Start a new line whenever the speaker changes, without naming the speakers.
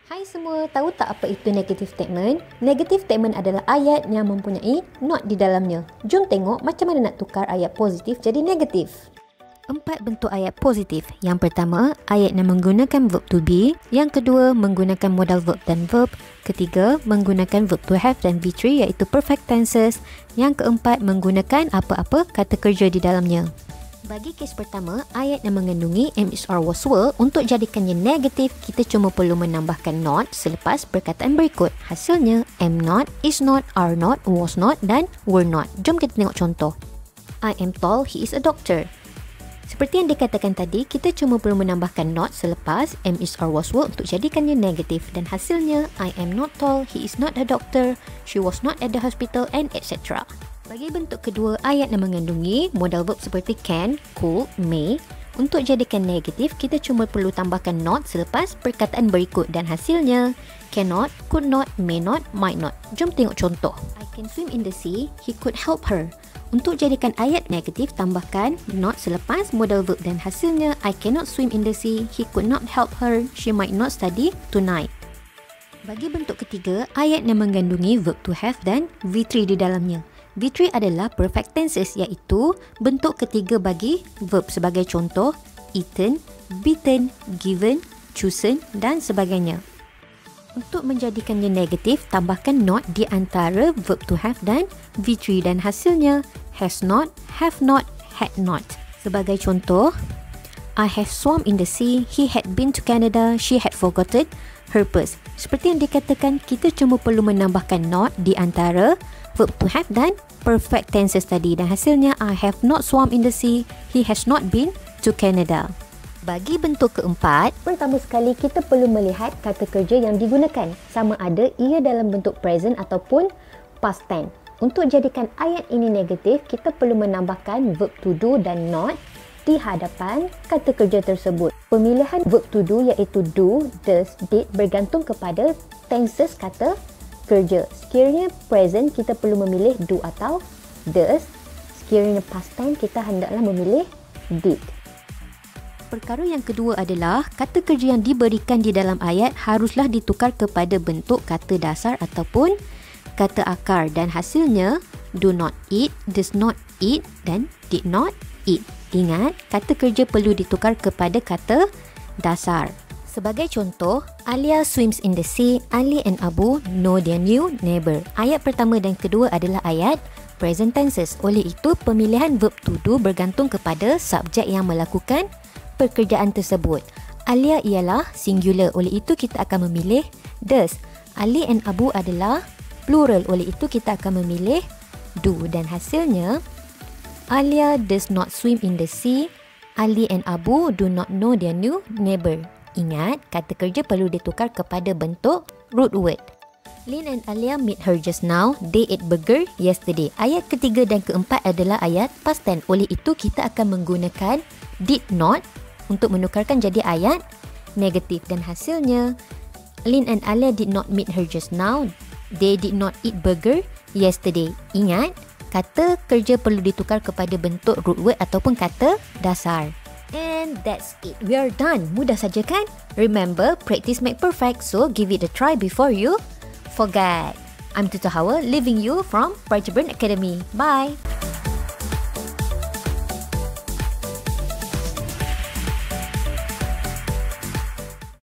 Hai semua, tahu tak apa itu negative statement? Negative statement adalah ayat yang mempunyai not di dalamnya. Jom tengok macam mana nak tukar ayat positif jadi negatif. 4 bentuk ayat positif. Yang pertama, ayat yang menggunakan verb to be. Yang kedua, menggunakan modal verb dan verb. Ketiga, menggunakan verb to have dan V3 iaitu perfect tenses. Yang keempat, menggunakan apa-apa kata kerja di dalamnya. Bagi kes pertama, ayat yang mengandungi am, is, are, was, were, untuk jadikannya negatif, kita cuma perlu menambahkan not selepas perkataan berikut. Hasilnya, am not, is not, are not, was not dan were not. Jom kita tengok contoh. I am tall, he is a doctor. Seperti yang dikatakan tadi, kita cuma perlu menambahkan not selepas am, is, are, was, were untuk jadikannya negatif. Dan hasilnya, I am not tall, he is not a doctor, she was not at the hospital and etc. Bagi bentuk kedua, ayat yang mengandungi modal verb seperti can, could, may. Untuk jadikan negatif, kita cuma perlu tambahkan not selepas perkataan berikut. Dan hasilnya, cannot, could not, may not, might not. Jom tengok contoh. I can swim in the sea, he could help her. Untuk jadikan ayat negatif, tambahkan not selepas modal verb. Dan hasilnya, I cannot swim in the sea, he could not help her, she might not study tonight. Bagi bentuk ketiga, ayat yang mengandungi verb to have dan V3 di dalamnya. V3 adalah perfect tenses iaitu bentuk ketiga bagi verb sebagai contoh eaten, beaten, given, chosen dan sebagainya. Untuk menjadikannya negatif, tambahkan not di antara verb to have dan V3 dan hasilnya has not, have not, had not. Sebagai contoh, I have swum in the sea, he had been to Canada, she had forgotten her purse. Seperti yang dikatakan, kita cuma perlu menambahkan not di antara verb to have dan perfect tenses tadi dan hasilnya I have not swum in the sea, he has not been to Canada. Bagi bentuk keempat, pertama sekali kita perlu melihat kata kerja yang digunakan, sama ada ia dalam bentuk present ataupun past tense. Untuk jadikan ayat ini negatif, kita perlu menambahkan verb to do dan not di hadapan kata kerja tersebut. Pemilihan verb to do iaitu do, does, did bergantung kepada tenses kata kerja. Sekiranya present, kita perlu memilih do atau does. Sekiranya past tense, kita hendaklah memilih did. Perkara yang kedua adalah kata kerja yang diberikan di dalam ayat haruslah ditukar kepada bentuk kata dasar ataupun kata akar dan hasilnya do not eat, does not eat dan did not eat. Ingat, kata kerja perlu ditukar kepada kata dasar. Sebagai contoh, Alia swims in the sea, Ali and Abu know their new neighbor. Ayat pertama dan kedua adalah ayat present tenses. Oleh itu, pemilihan verb to do bergantung kepada subjek yang melakukan pekerjaan tersebut. Alia ialah singular, oleh itu kita akan memilih does. Ali and Abu adalah plural, oleh itu kita akan memilih do. Dan hasilnya, Alia does not swim in the sea, Ali and Abu do not know their new neighbor. Ingat, kata kerja perlu ditukar kepada bentuk root word. Lin and Alia meet her just now. They ate burger yesterday. Ayat ketiga dan keempat adalah ayat past tense. Oleh itu, kita akan menggunakan did not untuk menukarkan jadi ayat negatif. Dan hasilnya, Lin and Alia did not meet her just now. They did not eat burger yesterday. Ingat, kata kerja perlu ditukar kepada bentuk root word ataupun kata dasar. And that's it. We are done. Mudah saja kan? Remember, practice make perfect. So, give it a try before you forget. I'm Tutor Hawa, leaving you from Bright Burn Academy. Bye!